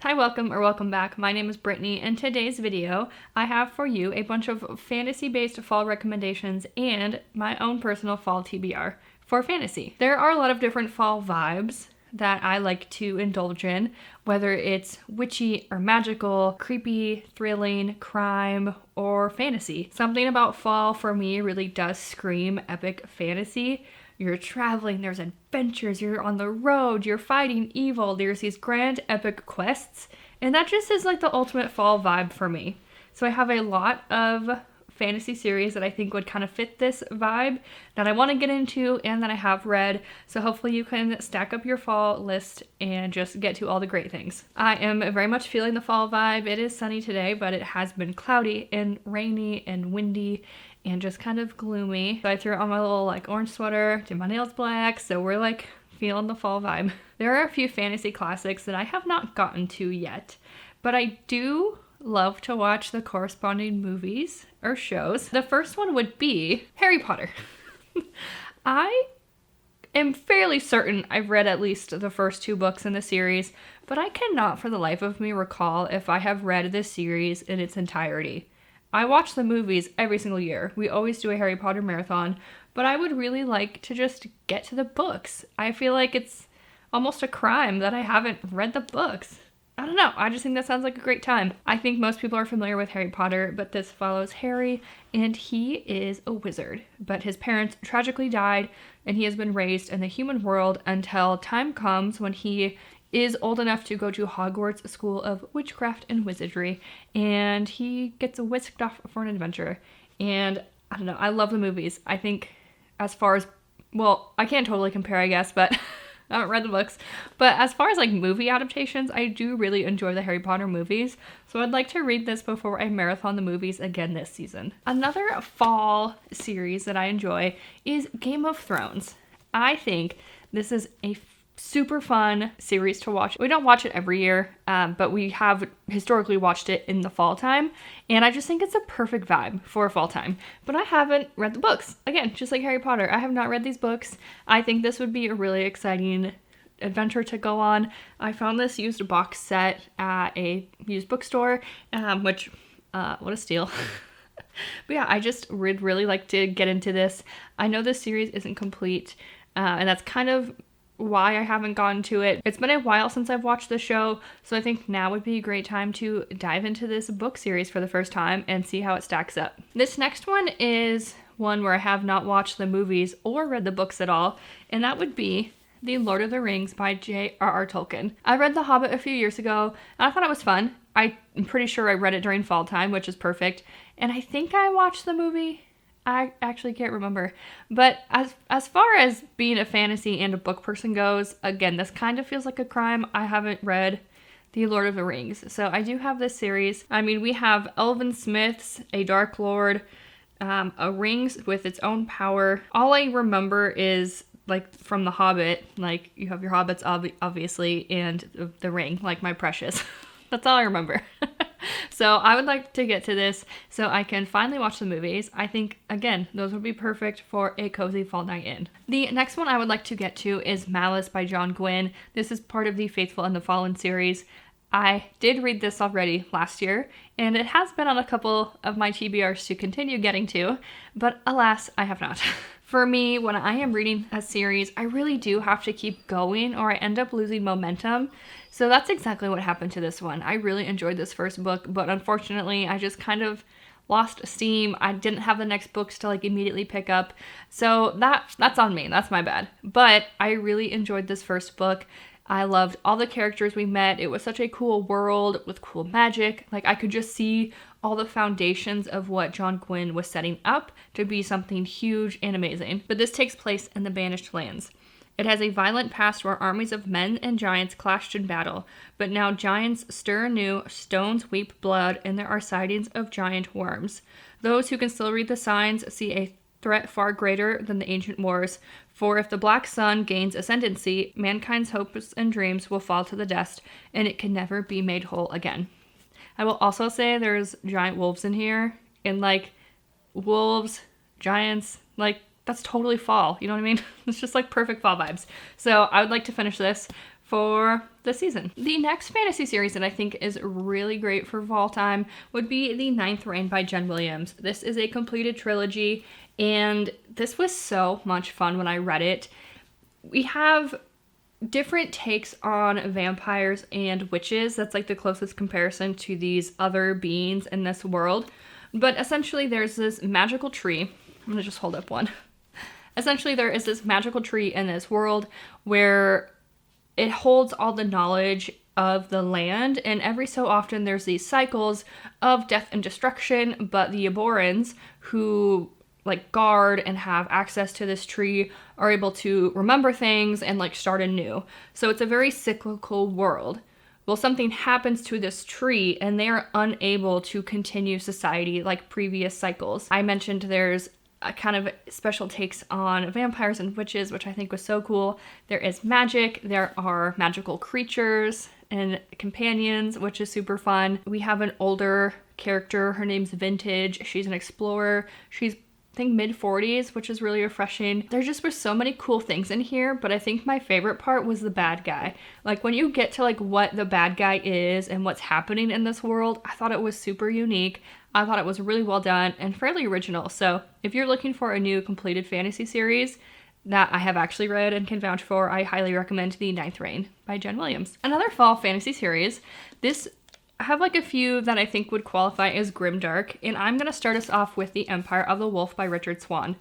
Hi, welcome back. My name is Brittany. In today's video, I have for you a bunch of fantasy-based fall recommendations and my own personal fall TBR for fantasy. There are a lot of different fall vibes that I like to indulge in, whether it's witchy or magical, creepy, thrilling, crime, or fantasy. Something about fall for me really does scream epic fantasy. You're traveling, there's adventures, you're on the road, you're fighting evil, there's these grand epic quests, and that just is like the ultimate fall vibe for me. So I have a lot of fantasy series that I think would kind of fit this vibe that I want to get into and that I have read, so hopefully you can stack up your fall list and just get to all the great things. I am very much feeling the fall vibe. It is sunny today, but it has been cloudy and rainy and windy and just kind of gloomy. So I threw on my little orange sweater, did my nails black, so we're feeling the fall vibe. There are a few fantasy classics that I have not gotten to yet, but I do love to watch the corresponding movies or shows. The first one would be Harry Potter. I am fairly certain I've read at least the first 2 books in the series, but I cannot for the life of me recall if I have read this series in its entirety. I watch the movies every single year. We always do a Harry Potter marathon, but I would really like to just get to the books. I feel like it's almost a crime that I haven't read the books. I don't know. I just think that sounds like a great time. I think most people are familiar with Harry Potter, but this follows Harry, and he is a wizard. But his parents tragically died, and he has been raised in the human world until time comes when he is old enough to go to Hogwarts School of Witchcraft and Wizardry, and he gets whisked off for an adventure. And I don't know, I love the movies. I think as far as, well, I can't totally compare, I guess, but I haven't read the books. But as far as movie adaptations, I do really enjoy the Harry Potter movies, so I'd like to read this before I marathon the movies again this season. Another fall series that I enjoy is Game of Thrones. I think this is a super fun series to watch. We don't watch it every year, but we have historically watched it in the fall time, and I just think it's a perfect vibe for fall time. But I haven't read the books. Again, just like Harry Potter, I have not read these books. I think this would be a really exciting adventure to go on. I found this used box set at a used bookstore, which, what a steal. But yeah, I just would really like to get into this. I know this series isn't complete, and that's kind of why I haven't gone to it. It's been a while since I've watched the show, so I think now would be a great time to dive into this book series for the first time and see how it stacks up. This next one is one where I have not watched the movies or read the books at all, and that would be The Lord of the Rings by J.R.R. Tolkien. I read The Hobbit a few years ago, and I thought it was fun. I'm pretty sure I read it during fall time, which is perfect, and I think I watched the movie. I actually can't remember. But as far as being a fantasy and a book person goes, again, this kind of feels like a crime. I haven't read The Lord of the Rings. So I do have this series. I mean, we have elven smiths, a dark lord, a rings with its own power. All I remember is from The Hobbit, you have your hobbits obviously, and the ring, my precious. That's all I remember. So I would like to get to this so I can finally watch the movies. I think, again, those would be perfect for a cozy fall night in. The next one I would like to get to is Malice by John Gwynne. This is part of the Faithfull and the Fallen series. I did read this already last year, and it has been on a couple of my TBRs to continue getting to, but alas, I have not. For me, when I am reading a series, I really do have to keep going or I end up losing momentum. So that's exactly what happened to this one. I really enjoyed this first book, but unfortunately, I just kind of lost steam. I didn't have the next books to immediately pick up. So that's on me. That's my bad. But I really enjoyed this first book. I loved all the characters we met. It was such a cool world with cool magic. I could just see all the foundations of what John Gwynne was setting up to be something huge and amazing. But this takes place in the Banished Lands. It has a violent past where armies of men and giants clashed in battle, but now giants stir anew, stones weep blood, and there are sightings of giant worms. Those who can still read the signs see a threat far greater than the ancient wars, for if the Black Sun gains ascendancy, mankind's hopes and dreams will fall to the dust, and it can never be made whole again. I will also say there's giant wolves in here, and wolves, giants, that's totally fall, you know what I mean? It's just perfect fall vibes. So I would like to finish this for the season. The next fantasy series that I think is really great for fall time would be The Ninth Reign by Jen Williams. This is a completed trilogy, and this was so much fun when I read it. We have different takes on vampires and witches. That's like the closest comparison to these other beings in this world. But essentially there's this magical tree. I'm gonna just hold up one. Essentially there is this magical tree in this world where it holds all the knowledge of the land, and every so often there's these cycles of death and destruction, but the Aborans, who like guard and have access to this tree, are able to remember things and like start anew. So it's a very cyclical world. Well, something happens to this tree and they are unable to continue society like previous cycles. I mentioned there's a kind of special takes on vampires and witches, which I think was so cool. There is magic, there are magical creatures and companions, which is super fun. We have an older character, her name's Vintage. She's an explorer. She's I think mid-40s, which is really refreshing. There just were so many cool things in here, but I think my favorite part was the bad guy. Like when you get to like what the bad guy is and what's happening in this world, I thought it was super unique. I thought it was really well done and fairly original. So if you're looking for a new completed fantasy series that I have actually read and can vouch for, I highly recommend The Ninth Reign by Jen Williams. Another fall fantasy series. I have like a few that I think would qualify as grimdark, and I'm going to start us off with The Empire of the Wolf by Richard Swan.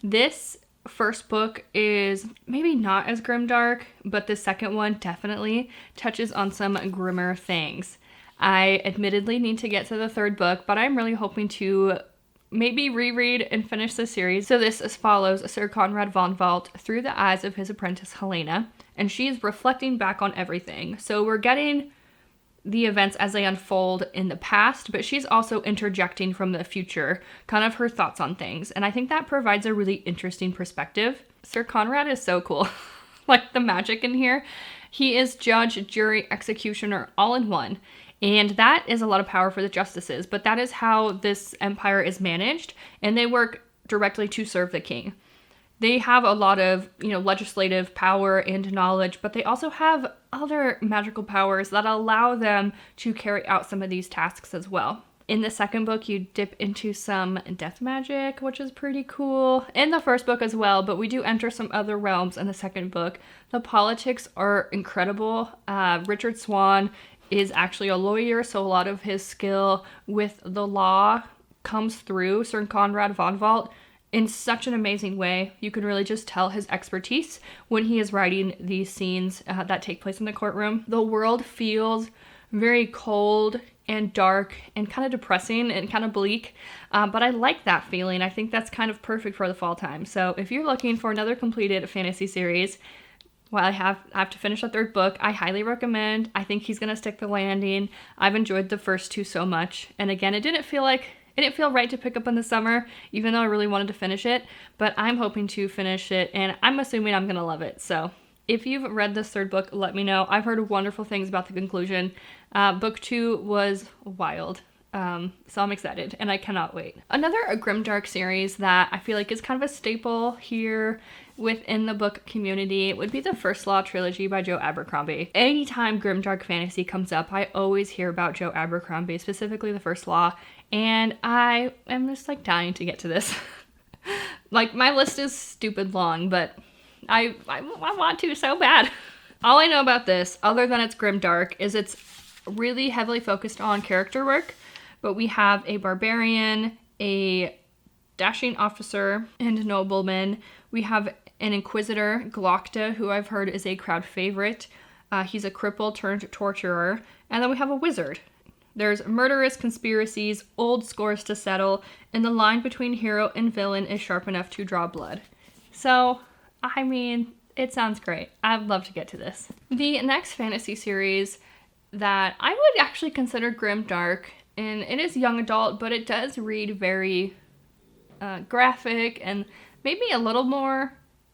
This first book is maybe not as grimdark, but the second one definitely touches on some grimmer things. I admittedly need to get to the third book, but I'm really hoping to maybe reread and finish the series. So this follows Sir Conrad von Valt through the eyes of his apprentice Helena, and she's reflecting back on everything. So we're getting the events as they unfold in the past, but she's also interjecting from the future, kind of her thoughts on things. And I think that provides a really interesting perspective. Sir Conrad is so cool. Like the magic in here. He is judge, jury, executioner, all in one. And that is a lot of power for the justices, but that is how this empire is managed, and they work directly to serve the king. They have a lot of, legislative power and knowledge, but they also have other magical powers that allow them to carry out some of these tasks as well. In the second book, you dip into some death magic, which is pretty cool. In the first book as well, but we do enter some other realms in the second book. The politics are incredible. Richard Swan is actually a lawyer, so a lot of his skill with the law comes through Sir Conrad von Valt in such an amazing way. You can really just tell his expertise when he is writing these scenes that take place in the courtroom. The world feels very cold and dark and kind of depressing and kind of bleak, but I like that feeling. I think that's kind of perfect for the fall time. So if you're looking for another completed fantasy series, while I have to finish the third book, I highly recommend. I think he's going to stick the landing. I've enjoyed the first two so much. And again, it didn't feel right to pick up in the summer, even though I really wanted to finish it. But I'm hoping to finish it, and I'm assuming I'm going to love it. So if you've read this third book, let me know. I've heard wonderful things about the conclusion. Book 2 was wild. So I'm excited, and I cannot wait. Another grimdark series that I feel like is kind of a staple here within the book community would be the First Law Trilogy by Joe Abercrombie. Anytime grimdark fantasy comes up, I always hear about Joe Abercrombie, specifically the First Law, and I am just like dying to get to this. Like, my list is stupid long, but I want to so bad. All I know about this, other than it's grimdark, is it's really heavily focused on character work. But we have a barbarian, a dashing officer, and nobleman. We have an inquisitor, Glocta, who I've heard is a crowd favorite. He's a cripple turned torturer. And then we have a wizard. There's murderous conspiracies, old scores to settle, and the line between hero and villain is sharp enough to draw blood. So, I mean, it sounds great. I'd love to get to this. The next fantasy series that I would actually consider grimdark, and it is young adult, but it does read very graphic and maybe a little more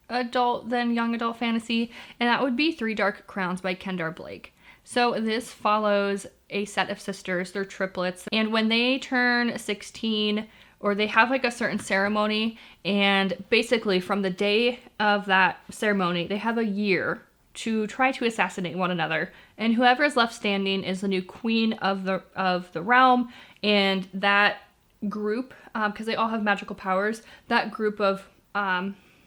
adult than young adult fantasy, and that would be Three Dark Crowns by Kendar Blake. So this follows a set of sisters, they're triplets, and when they turn 16, or they have like a certain ceremony, and basically from the day of that ceremony, they have a year to try to assassinate one another. And whoever is left standing is the new queen of the realm. And that group, because they all have magical powers, that group of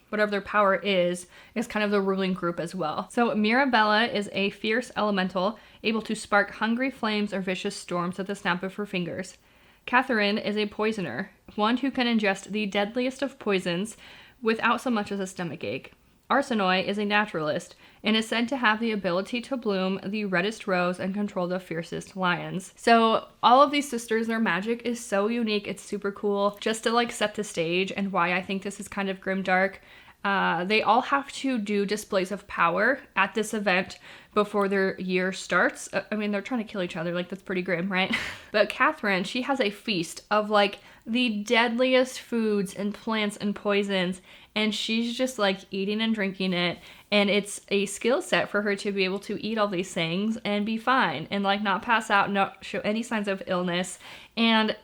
whatever their power is kind of the ruling group as well. So Mirabella is a fierce elemental, able to spark hungry flames or vicious storms at the snap of her fingers. Catherine is a poisoner, one who can ingest the deadliest of poisons without so much as a stomachache. Arsinoe is a naturalist and is said to have the ability to bloom the reddest rose and control the fiercest lions. So all of these sisters, their magic is so unique. It's super cool. Just to like set the stage and why I think this is kind of grimdark, they all have to do displays of power at this event before their year starts. I mean, they're trying to kill each other. Like, that's pretty grim, right? But Catherine, she has a feast of like the deadliest foods and plants and poisons, and she's just like eating and drinking it. And it's a skill set for her to be able to eat all these things and be fine and like not pass out, not show any signs of illness. And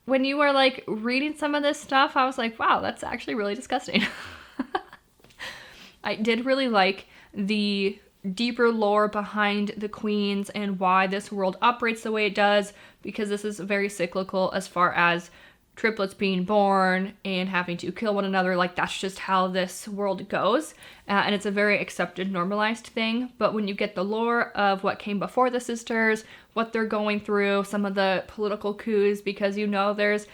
when you were like reading some of this stuff, I was like, wow, that's actually really disgusting. I did really like the deeper lore behind the queens and why this world operates the way it does, because this is very cyclical as far as triplets being born and having to kill one another. Like, that's just how this world goes. And it's a very accepted, normalized thing. But when you get the lore of what came before the sisters, what they're going through, some of the political coups, because you know there's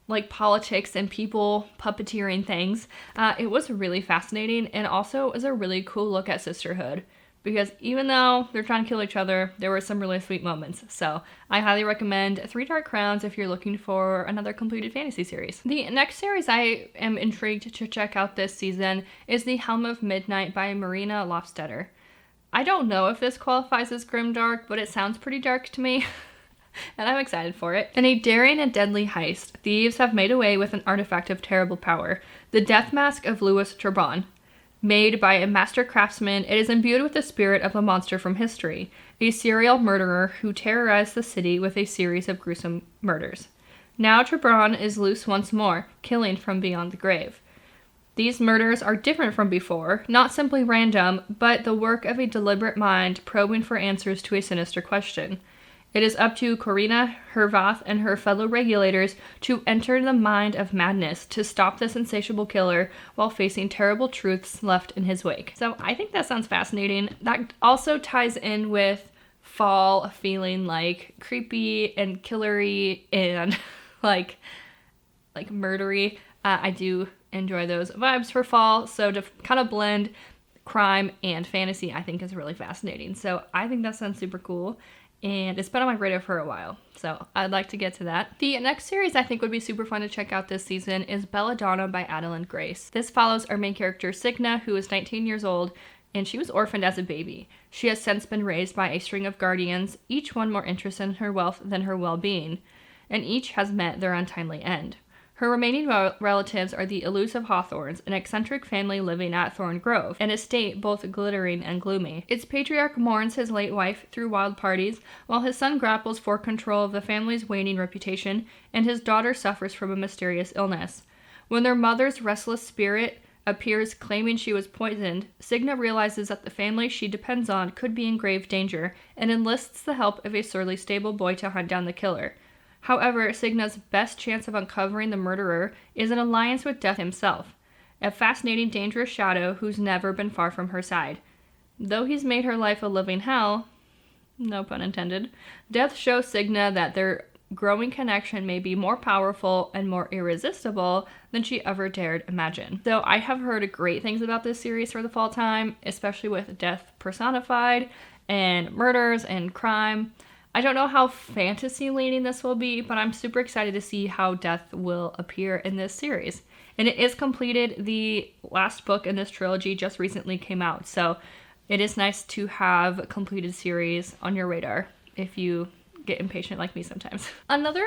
like politics and people puppeteering things, it was really fascinating, and also is a really cool look at sisterhood, because even though they're trying to kill each other, there were some really sweet moments. So I highly recommend Three Dark Crowns if you're looking for another completed fantasy series. The next series I am intrigued to check out this season is the Helm of Midnight by Marina Lofstetter. I don't know if this qualifies as grimdark, but it sounds pretty dark to me. And I'm excited for it. In a daring and deadly heist, thieves have made away with an artifact of terrible power, the death mask of Louis Trebon. Made by a master craftsman, it is imbued with the spirit of a monster from history, a serial murderer who terrorized the city with a series of gruesome murders. Now Trebon is loose once more, killing from beyond the grave. These murders are different from before, not simply random, but the work of a deliberate mind probing for answers to a sinister question. It is up to Corina, Hervath, and her fellow regulators to enter the mind of madness to stop this insatiable killer while facing terrible truths left in his wake. So I think that sounds fascinating. That also ties in with fall feeling like creepy and killery and like murdery. I do enjoy those vibes for fall. So to kind of blend crime and fantasy, I think is really fascinating. So I think that sounds super cool. And it's been on my radar for a while, so I'd like to get to that. The next series I think would be super fun to check out this season is Belladonna by Adeline Grace. This follows our main character, Signa, who is 19 years old, and she was orphaned as a baby. She has since been raised by a string of guardians, each one more interested in her wealth than her well-being, and each has met their untimely end. Her remaining relatives are the elusive Hawthorns, an eccentric family living at Thorn Grove, an estate both glittering and gloomy. Its patriarch mourns his late wife through wild parties, while his son grapples for control of the family's waning reputation, and his daughter suffers from a mysterious illness. When their mother's restless spirit appears claiming she was poisoned, Signa realizes that the family she depends on could be in grave danger, and enlists the help of a surly stable boy to hunt down the killer. However, Signa's best chance of uncovering the murderer is an alliance with Death himself, a fascinating, dangerous shadow who's never been far from her side. Though he's made her life a living hell, no pun intended, Death shows Signa that their growing connection may be more powerful and more irresistible than she ever dared imagine. So I have heard great things about this series for the fall time, especially with Death personified and murders and crime. I don't know how fantasy-leaning this will be, but I'm super excited to see how Death will appear in this series. And it is completed. The last book in this trilogy just recently came out, so it is nice to have a completed series on your radar if you get impatient like me sometimes. Another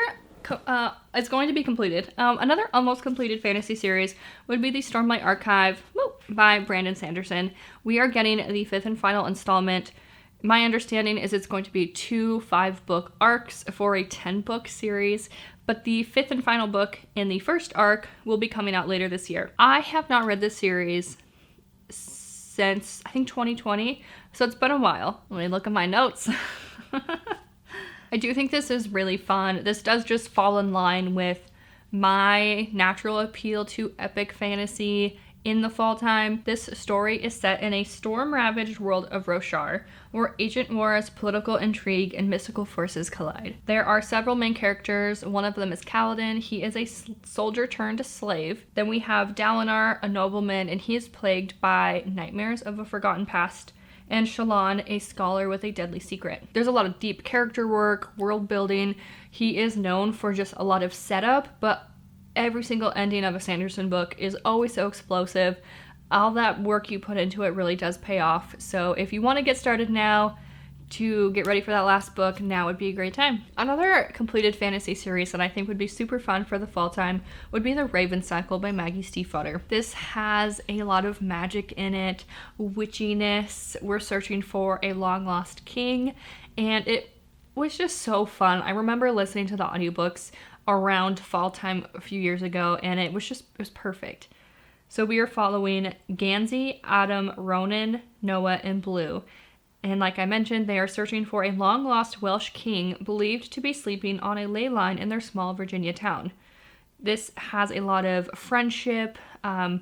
it's going to be completed. Another almost completed fantasy series would be the Stormlight Archive by Brandon Sanderson. We are getting the 5th and final installment. My understanding is it's going to be 2 5-book arcs for a 10-book series, but the 5th and final book in the first arc will be coming out later this year. I have not read this series since I think 2020, so it's been a while. Let me look at my notes. I do think this is really fun. This does just fall in line with my natural appeal to epic fantasy in the fall time. This story is set in a storm-ravaged world of Roshar, where ancient wars, political intrigue, and mystical forces collide. There are several main characters. One of them is Kaladin. He is a soldier turned slave. Then we have Dalinar, a nobleman, and he is plagued by nightmares of a forgotten past. And Shallan, a scholar with a deadly secret. There's a lot of deep character work, world building. He is known for just a lot of setup, but every single ending of a Sanderson book is always so explosive. All that work you put into it really does pay off. So if you want to get started now to get ready for that last book, now would be a great time. Another completed fantasy series that I think would be super fun for the fall time would be The Raven Cycle by Maggie Stiefvater. This has a lot of magic in it, witchiness. We're searching for a long lost king, and it was just so fun. I remember listening to the audiobooks around fall time a few years ago, and it was perfect. So we are following Gansey, Adam, Ronan, Noah, and Blue. And like I mentioned, they are searching for a long-lost Welsh king believed to be sleeping on a ley line in their small Virginia town. This has a lot of friendship, and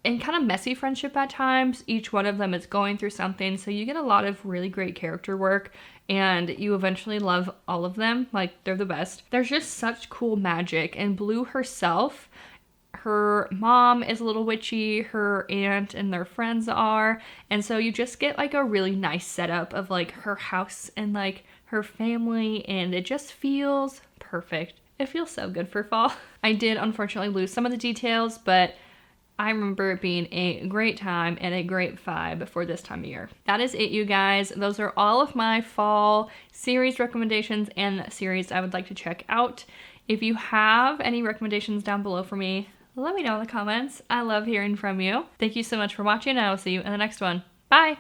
kind of messy friendship at times. Each one of them is going through something, so you get a lot of really great character work, and you eventually love all of them. Like, they're the best. There's just such cool magic, and Blue herself, her mom is a little witchy, her aunt and their friends are, and so you just get like a really nice setup of like her house and like her family, and it just feels perfect. It feels so good for fall. I did unfortunately lose some of the details, but I remember it being a great time and a great vibe for this time of year. That is it, you guys. Those are all of my fall series recommendations and series I would like to check out. If you have any recommendations down below for me, let me know in the comments. I love hearing from you. Thank you so much for watching, and I will see you in the next one. Bye!